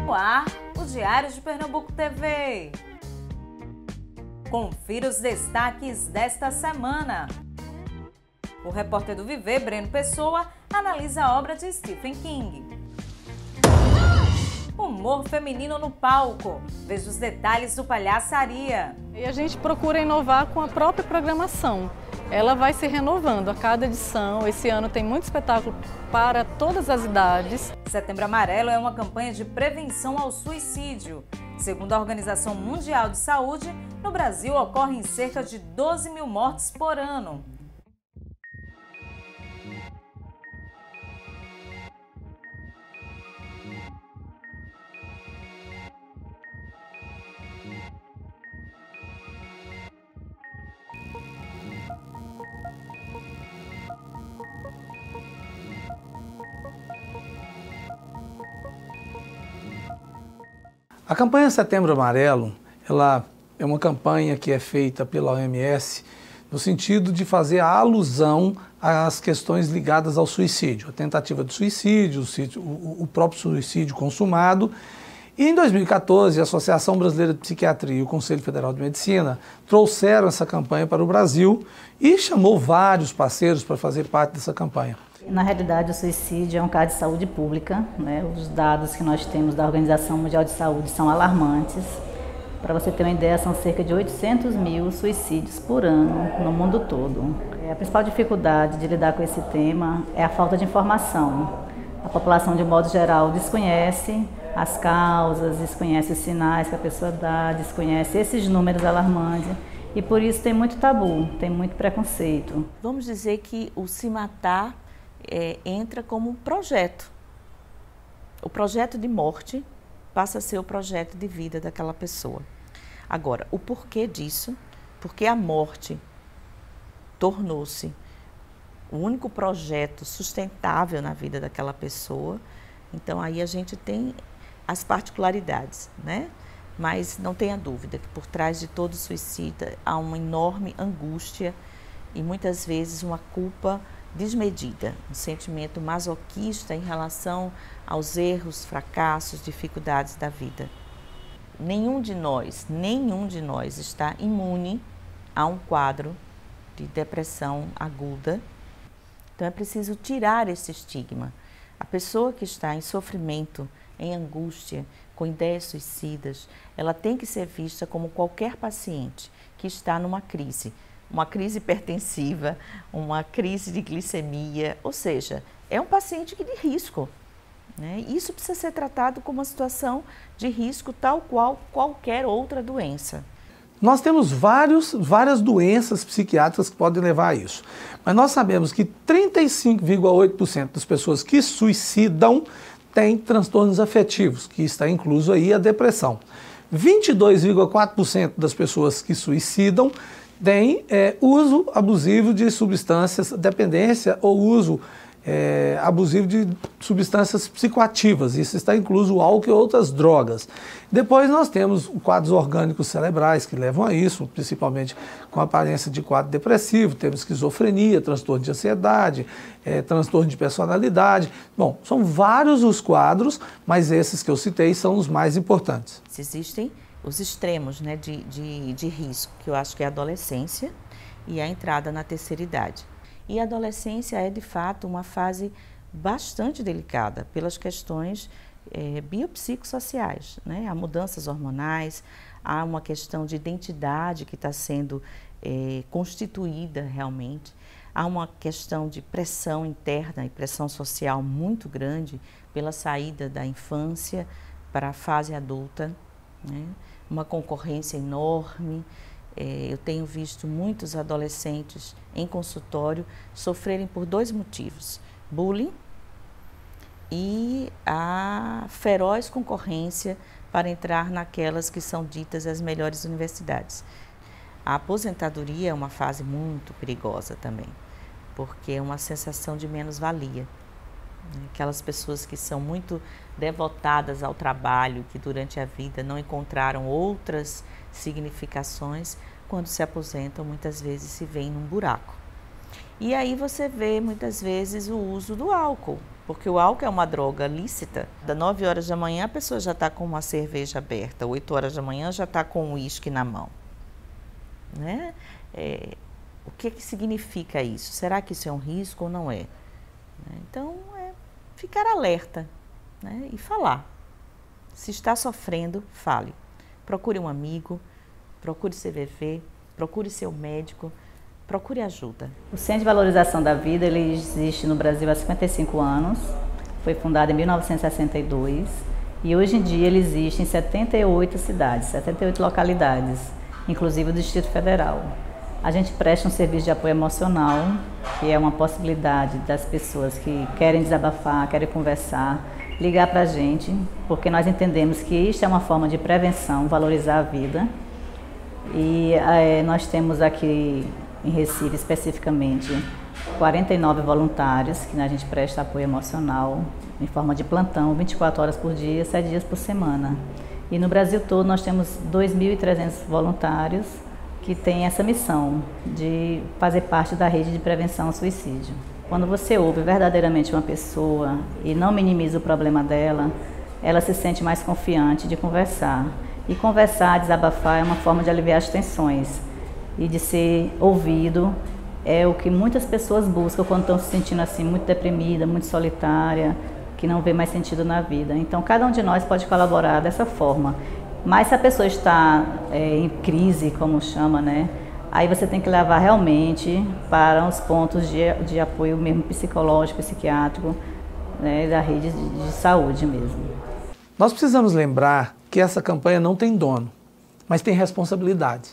No ar, o Diário de Pernambuco TV. Confira os destaques desta semana. O repórter do Viver, Breno Pessoa, analisa a obra de Stephen King. Humor feminino no palco. Veja os detalhes do Palhaçaria. E a gente procura inovar com a própria programação. Ela vai se renovando a cada edição. Esse ano tem muito espetáculo para todas as idades. Setembro Amarelo é uma campanha de prevenção ao suicídio. Segundo a Organização Mundial de Saúde, no Brasil ocorrem cerca de 12 mil mortes por ano. A campanha Setembro Amarelo, ela é uma campanha que é feita pela OMS no sentido de fazer a alusão às questões ligadas ao suicídio, a tentativa de suicídio, o próprio suicídio consumado. E em 2014, a Associação Brasileira de Psiquiatria e o Conselho Federal de Medicina trouxeram essa campanha para o Brasil e chamou vários parceiros para fazer parte dessa campanha. Na realidade, o suicídio é um caso de saúde pública, né? Os dados que nós temos da Organização Mundial de Saúde são alarmantes. Para você ter uma ideia, são cerca de 800 mil suicídios por ano no mundo todo. A principal dificuldade de lidar com esse tema é a falta de informação. A população, de modo geral, desconhece as causas, desconhece os sinais que a pessoa dá, desconhece esses números alarmantes. E por isso tem muito tabu, tem muito preconceito. Vamos dizer que o Se Matar entra como um projeto. O projeto de morte passa a ser o projeto de vida daquela pessoa. Agora, o porquê disso? Porque a morte tornou-se o único projeto sustentável na vida daquela pessoa. Então, aí a gente tem as particularidades, né? Mas não tenha dúvida que por trás de todo suicida há uma enorme angústia e muitas vezes uma culpa desmedida, um sentimento masoquista em relação aos erros, fracassos, dificuldades da vida. Nenhum de nós está imune a um quadro de depressão aguda. Então é preciso tirar esse estigma. A pessoa que está em sofrimento, em angústia, com ideias suicidas, ela tem que ser vista como qualquer paciente que está numa crise hipertensiva, uma crise de glicemia, ou seja, é um paciente de risco, né? Isso precisa ser tratado como uma situação de risco tal qual qualquer outra doença. Nós temos várias doenças psiquiátricas que podem levar a isso, mas nós sabemos que 35,8% das pessoas que suicidam têm transtornos afetivos, que está incluso aí a depressão. 22,4% das pessoas que suicidam tem uso abusivo de substâncias, dependência ou uso abusivo de substâncias psicoativas. Isso está incluso o álcool e outras drogas. Depois nós temos quadros orgânicos cerebrais que levam a isso, principalmente com a aparência de quadro depressivo, temos esquizofrenia, transtorno de ansiedade, transtorno de personalidade. Bom, são vários os quadros, mas esses que eu citei são os mais importantes. Existem os extremos, né, de risco, que eu acho que é a adolescência e a entrada na terceira idade. E a adolescência é, de fato, uma fase bastante delicada pelas questões biopsicossociais, né? Há mudanças hormonais, há uma questão de identidade que está sendo constituída realmente, há uma questão de pressão interna e pressão social muito grande pela saída da infância para a fase adulta, né? Uma concorrência enorme. Eu tenho visto muitos adolescentes em consultório sofrerem por dois motivos: bullying e a feroz concorrência para entrar naquelas que são ditas as melhores universidades. A aposentadoria é uma fase muito perigosa também, porque é uma sensação de menos-valia. Aquelas pessoas que são muito devotadas ao trabalho, que durante a vida não encontraram outras significações, quando se aposentam, muitas vezes se veem num buraco. E aí você vê, muitas vezes, o uso do álcool, Porque o álcool é uma droga lícita. Das 9 horas da manhã a pessoa já está com uma cerveja aberta, 8 horas da manhã já está com um uísque na mão. Né? O que significa isso? Será que isso é um risco ou não é? Então, ficar alerta, né? E falar. Se está sofrendo, fale. Procure um amigo, procure CVV, procure seu médico, procure ajuda. O Centro de Valorização da Vida ele existe no Brasil há 55 anos, foi fundado em 1962 e hoje em dia ele existe em 78 cidades, 78 localidades, inclusive o Distrito Federal. A gente presta um serviço de apoio emocional, que é uma possibilidade das pessoas que querem desabafar, querem conversar, ligar para a gente, porque nós entendemos que isto é uma forma de prevenção, valorizar a vida. E nós temos aqui em Recife, especificamente, 49 voluntários que a gente presta apoio emocional em forma de plantão, 24 horas por dia, 7 dias por semana. E no Brasil todo nós temos 2.300 voluntários que têm essa missão de fazer parte da rede de prevenção ao suicídio. Quando você ouve verdadeiramente uma pessoa e não minimiza o problema dela, ela se sente mais confiante de conversar. E conversar, desabafar é uma forma de aliviar as tensões e de ser ouvido é o que muitas pessoas buscam quando estão se sentindo assim muito deprimida, muito solitária, que não vê mais sentido na vida. Então cada um de nós pode colaborar dessa forma. Mas se a pessoa está em crise, como chama, né? Aí você tem que levar realmente para os pontos de apoio mesmo psicológico, psiquiátrico, né, da rede de saúde mesmo. Nós precisamos lembrar que essa campanha não tem dono, mas tem responsabilidade.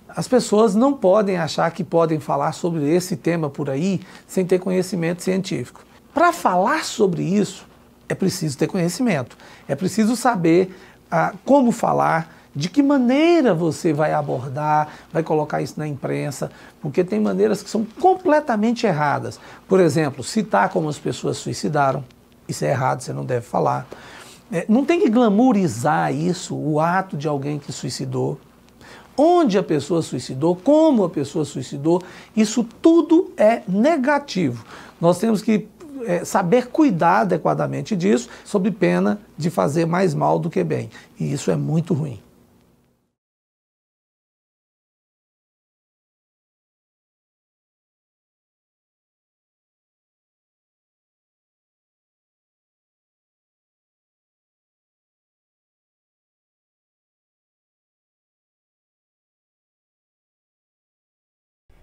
As pessoas não podem achar que podem falar sobre esse tema por aí sem ter conhecimento científico. Para falar sobre isso, é preciso ter conhecimento, é preciso saber como falar, de que maneira você vai abordar, vai colocar isso na imprensa, porque tem maneiras que são completamente erradas. Por exemplo, citar como as pessoas suicidaram, isso é errado, você não deve falar. Não tem que glamourizar isso, o ato de alguém que suicidou, onde a pessoa suicidou, como a pessoa suicidou, isso tudo é negativo. Nós temos que saber cuidar adequadamente disso, sob pena de fazer mais mal do que bem. E isso é muito ruim.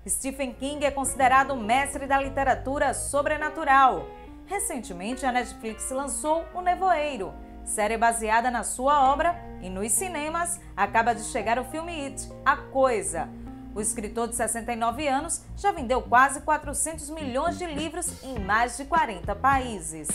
Stephen King é considerado o mestre da literatura sobrenatural. Recentemente, a Netflix lançou O Nevoeiro, série baseada na sua obra, e nos cinemas acaba de chegar o filme It, A Coisa. O escritor de 69 anos já vendeu quase 400 milhões de livros em mais de 40 países.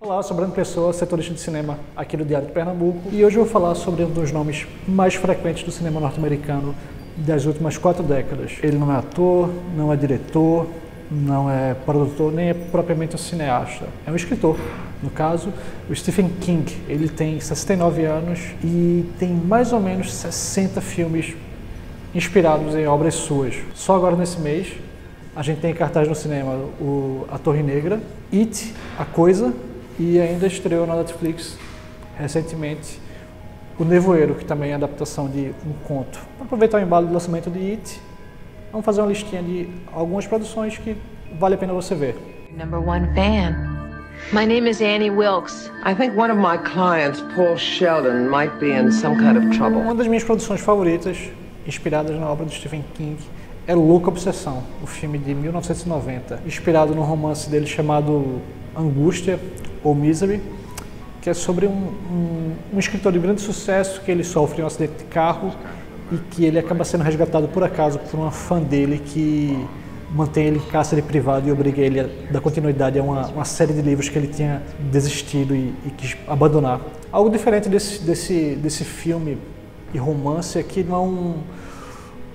Olá, eu sou Brando Pessoa, setorista de cinema aqui do Diário de Pernambuco, e hoje eu vou falar sobre um dos nomes mais frequentes do cinema norte-americano das últimas 4 décadas. Ele não é ator, não é diretor, não é produtor, nem é propriamente um cineasta. É um escritor. No caso, o Stephen King. Ele tem 69 anos e tem mais ou menos 60 filmes inspirados em obras suas. Só agora nesse mês, a gente tem em cartaz no cinema A Torre Negra, It, A Coisa, e ainda estreou na Netflix recentemente O Nevoeiro, que também é adaptação de um conto. Para aproveitar o embalo do lançamento de It, vamos fazer uma listinha de algumas produções que vale a pena você ver. #1 fan. My name is Annie Wilkes. I think one of my clients, Paul Sheldon, might be in some kind of trouble. Uma das minhas produções favoritas, inspiradas na obra do Stephen King, é Louca Obsessão, o filme de 1990, inspirado num romance dele chamado Angústia ou Misery, que é sobre um escritor de grande sucesso que ele sofre um acidente de carro e que ele acaba sendo resgatado por acaso por uma fã dele que mantém ele em cárcere privado e obriga ele a dar continuidade a uma série de livros que ele tinha desistido e quis abandonar. Algo diferente desse filme e romance é que não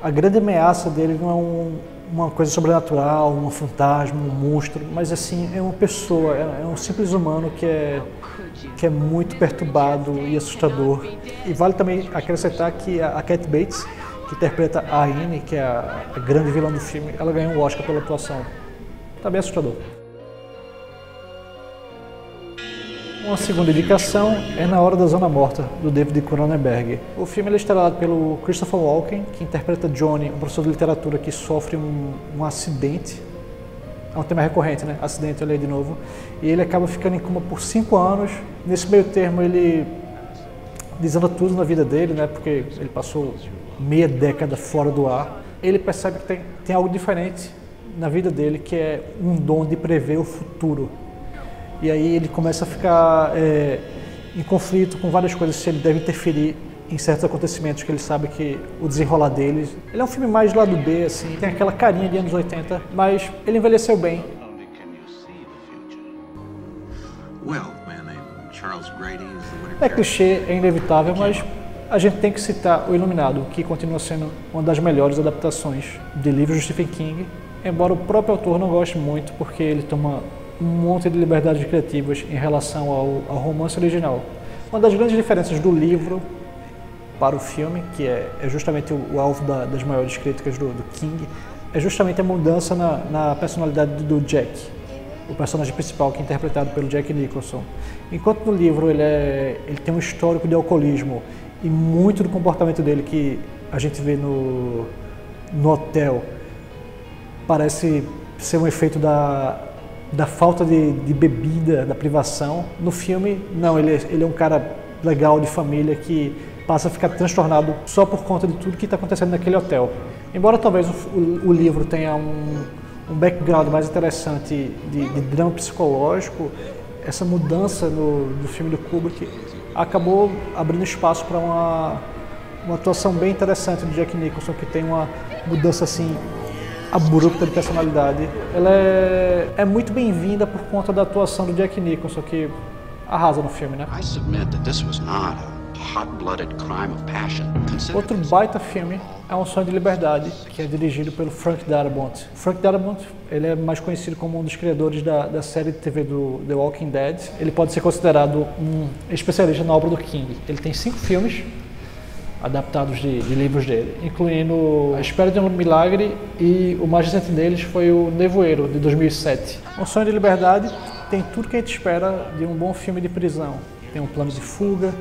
a grande ameaça dele não é uma coisa sobrenatural, um fantasma, um monstro, mas assim, é uma pessoa, é um simples humano que é muito perturbado e assustador. E vale também acrescentar que a Kathy Bates, que interpreta a Annie, que é a grande vilã do filme, ela ganhou um Oscar pela atuação. Tá bem assustador. Uma segunda indicação é Na Hora da Zona Morta, do David Cronenberg. O filme é estrelado pelo Christopher Walken, que interpreta Johnny, um professor de literatura que sofre um acidente. É um tema recorrente, né? Acidente, eu leio de novo. E ele acaba ficando em coma por 5 anos. Nesse meio termo, ele desanda tudo na vida dele, né? Porque ele passou meia década fora do ar. Ele percebe que tem algo diferente na vida dele, que é um dom de prever o futuro. E aí ele começa a ficar em conflito com várias coisas, se ele deve interferir em certos acontecimentos que ele sabe que o desenrolar deles. Ele é um filme mais lado B, assim, tem aquela carinha de anos 80, mas ele envelheceu bem. É clichê, é inevitável, mas a gente tem que citar O Iluminado, que continua sendo uma das melhores adaptações de livros de Stephen King, embora o próprio autor não goste muito, porque ele toma um monte de liberdades criativas em relação ao romance original. Uma das grandes diferenças do livro para o filme, que é justamente o alvo das maiores críticas do King, é justamente a mudança na personalidade do Jack, o personagem principal, que é interpretado pelo Jack Nicholson. Enquanto no livro ele tem um histórico de alcoolismo e muito do comportamento dele que a gente vê no hotel parece ser um efeito da falta de bebida, da privação. No filme, não, ele é um cara legal, de família, que passa a ficar transtornado só por conta de tudo que está acontecendo naquele hotel. Embora talvez o livro tenha um background mais interessante de drama psicológico, essa mudança do filme do Kubrick acabou abrindo espaço para uma atuação bem interessante do Jack Nicholson, que tem uma mudança assim abrupta de personalidade. Ela é muito bem-vinda por conta da atuação do Jack Nicholson, que arrasa no filme, né? Outro baita filme é Um Sonho de Liberdade, que é dirigido pelo Frank Darabont. Frank Darabont, ele é mais conhecido como um dos criadores da série de TV do The Walking Dead. Ele pode ser considerado um especialista na obra do King. Ele tem 5 filmes adaptados de livros dele, incluindo A Espera de um Milagre, e o mais recente deles foi o Nevoeiro, de 2007. Um Sonho de Liberdade tem tudo que a gente espera de um bom filme de prisão. Tem um plano de fuga,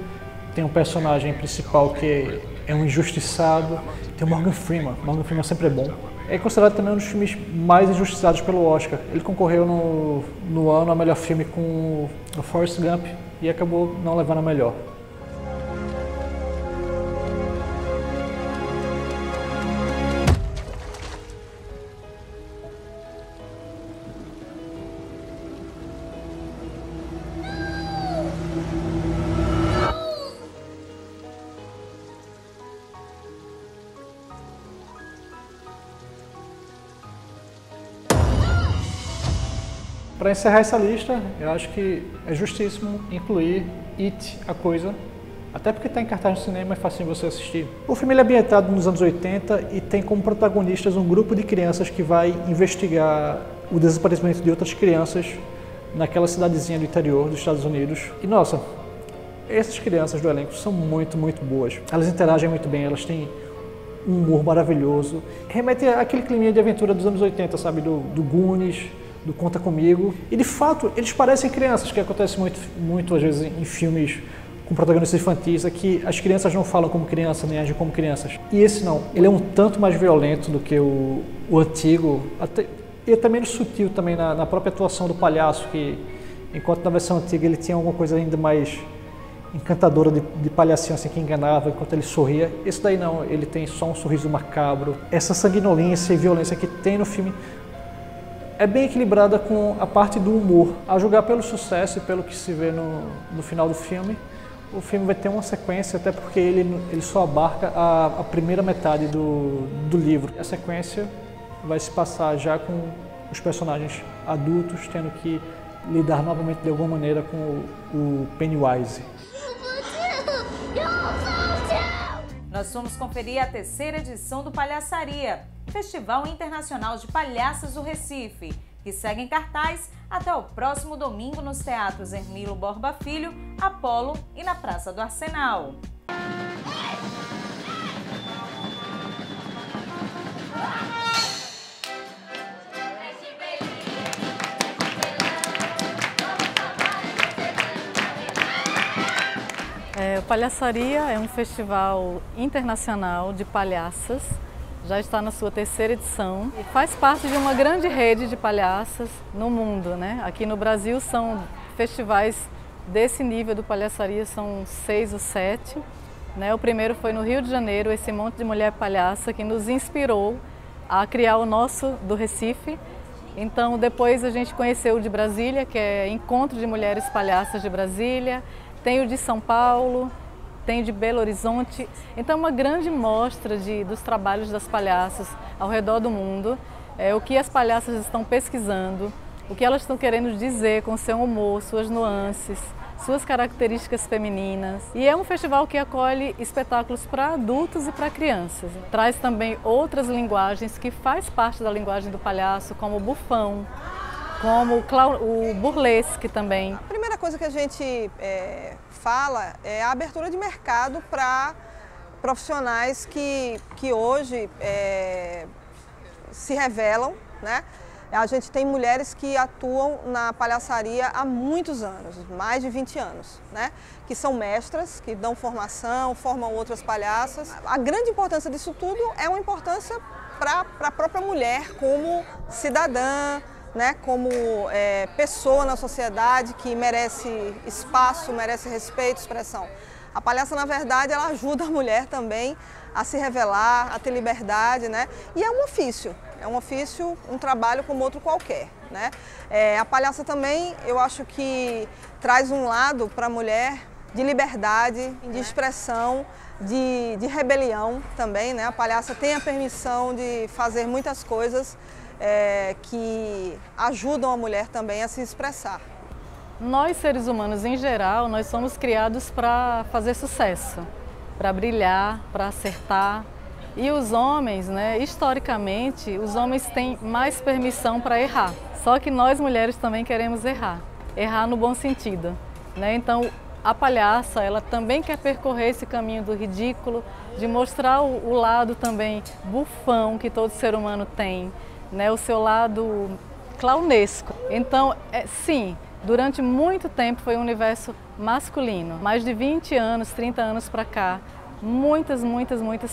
tem um personagem principal que é um injustiçado, tem o Morgan Freeman. Morgan Freeman sempre é bom. É considerado também um dos filmes mais injustiçados pelo Oscar. Ele concorreu no ano a melhor filme com o Forrest Gump e acabou não levando a melhor. Para encerrar essa lista, eu acho que é justíssimo incluir It, A Coisa, até porque está em cartaz no cinema, é fácil você assistir. O filme é ambientado nos anos 80 e tem como protagonistas um grupo de crianças que vai investigar o desaparecimento de outras crianças naquela cidadezinha do interior dos Estados Unidos. E nossa, essas crianças do elenco são muito, muito boas. Elas interagem muito bem, elas têm um humor maravilhoso. Remete àquele clima de aventura dos anos 80, sabe, do Goonies, do Conta Comigo. E de fato, eles parecem crianças, que acontece muito às vezes em filmes com protagonistas infantis, é que as crianças não falam como criança, nem agem como crianças. E esse não, ele é um tanto mais violento do que o antigo, e é também sutil também na própria atuação do palhaço, que enquanto na versão antiga ele tinha alguma coisa ainda mais encantadora de palhacinho assim, que enganava enquanto ele sorria. Esse daí não, ele tem só um sorriso macabro. Essa sanguinolência e violência que tem no filme é bem equilibrada com a parte do humor. A julgar pelo sucesso e pelo que se vê no final do filme, o filme vai ter uma sequência, até porque ele só abarca a primeira metade do livro. A sequência vai se passar já com os personagens adultos tendo que lidar novamente de alguma maneira com o Pennywise. Nós fomos conferir a 3ª edição do Palhaçaria, Festival Internacional de Palhaças do Recife, que segue em cartaz até o próximo domingo nos teatros Hermílio Borba Filho, Apolo e na Praça do Arsenal. Palhaçaria é um festival internacional de palhaças, já está na sua 3ª edição e faz parte de uma grande rede de palhaças no mundo, né? Aqui no Brasil são festivais desse nível do Palhaçaria, são 6 ou 7. Né? O primeiro foi no Rio de Janeiro, esse monte de mulher palhaça que nos inspirou a criar o nosso do Recife. Então depois a gente conheceu o de Brasília, que é Encontro de Mulheres Palhaças de Brasília, tem o de São Paulo, tem o de Belo Horizonte. Então uma grande mostra dos trabalhos das palhaças ao redor do mundo, o que as palhaças estão pesquisando, o que elas estão querendo dizer com seu humor, suas nuances, suas características femininas. E é um festival que acolhe espetáculos para adultos e para crianças. Traz também outras linguagens que faz parte da linguagem do palhaço, como o bufão, como o burlesque também. A primeira coisa que a gente fala é a abertura de mercado para profissionais que hoje se revelam, né? A gente tem mulheres que atuam na palhaçaria há muitos anos, mais de 20 anos, né? Que são mestras, que dão formação, formam outras palhaças. A grande importância disso tudo é uma importância para a própria mulher como cidadã, né? Como pessoa na sociedade que merece espaço, merece respeito, expressão. A palhaça, na verdade, ela ajuda a mulher também a se revelar, a ter liberdade, né? E é um ofício, um trabalho como outro qualquer, né? A palhaça também, eu acho que traz um lado para a mulher de liberdade, de expressão, de rebelião também, né? A palhaça tem a permissão de fazer muitas coisas que ajudam a mulher também a se expressar. Nós, seres humanos em geral, nós somos criados para fazer sucesso, para brilhar, para acertar. E os homens, né, historicamente, os homens têm mais permissão para errar. Só que nós mulheres também queremos errar no bom sentido, né? Então a palhaça, ela também quer percorrer esse caminho do ridículo, de mostrar o lado também bufão que todo ser humano tem, né? O seu lado clownesco. Então, sim, durante muito tempo foi um universo masculino. Mais de 20 anos, 30 anos para cá, muitas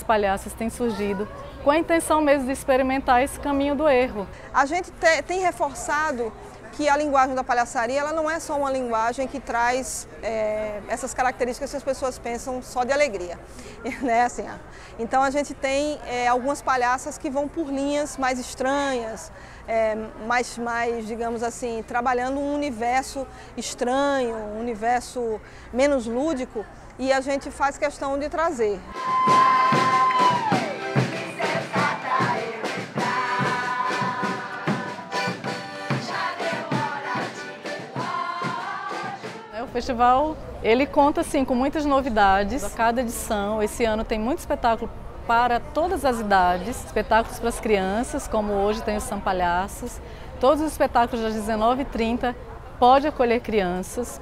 palhaças têm surgido com a intenção mesmo de experimentar esse caminho do erro. A gente tem reforçado que a linguagem da palhaçaria ela não é só uma linguagem que traz essas características que as pessoas pensam só de alegria, né? Assim, então a gente tem algumas palhaças que vão por linhas mais estranhas, mais, digamos assim, trabalhando um universo estranho, um universo menos lúdico, e a gente faz questão de trazer. O festival, ele conta assim com muitas novidades. A cada edição, esse ano tem muito espetáculo para todas as idades, espetáculos para as crianças, como hoje tem os São Palhaços. Todos os espetáculos das 19h30 pode acolher crianças.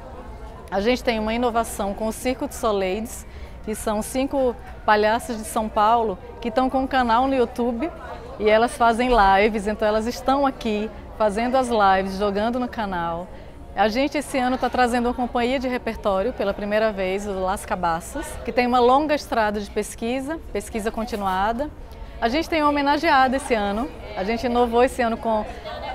A gente tem uma inovação com o Circo de Soleides, que são 5 palhaças de São Paulo que estão com um canal no YouTube e elas fazem lives, então elas estão aqui fazendo as lives, jogando no canal. A gente esse ano está trazendo uma companhia de repertório pela primeira vez, o Las Cabaças, que tem uma longa estrada de pesquisa continuada. A gente tem uma homenageada esse ano, a gente inovou esse ano com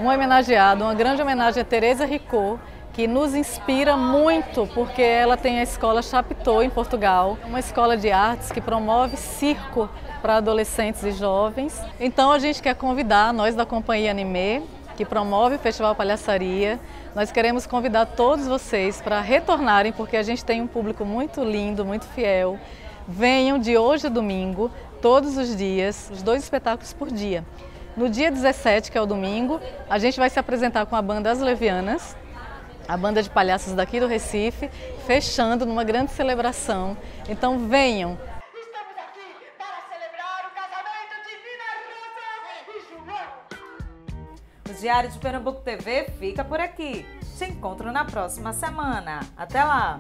um homenageado, uma grande homenagem a Teresa Ricot, que nos inspira muito, porque ela tem a escola Chapitão em Portugal, uma escola de artes que promove circo para adolescentes e jovens. Então a gente quer convidar, nós da Companhia Anime, que promove o Festival Palhaçaria, nós queremos convidar todos vocês para retornarem, porque a gente tem um público muito lindo, muito fiel. Venham de hoje a domingo, todos os dias, os 2 espetáculos por dia. No dia 17, que é o domingo, a gente vai se apresentar com a banda As Levianas, a banda de palhaços daqui do Recife, fechando numa grande celebração. Então venham! Estamos aqui para celebrar o casamento de Vina Rosa e João! O Diário de Pernambuco TV fica por aqui. Te encontro na próxima semana. Até lá!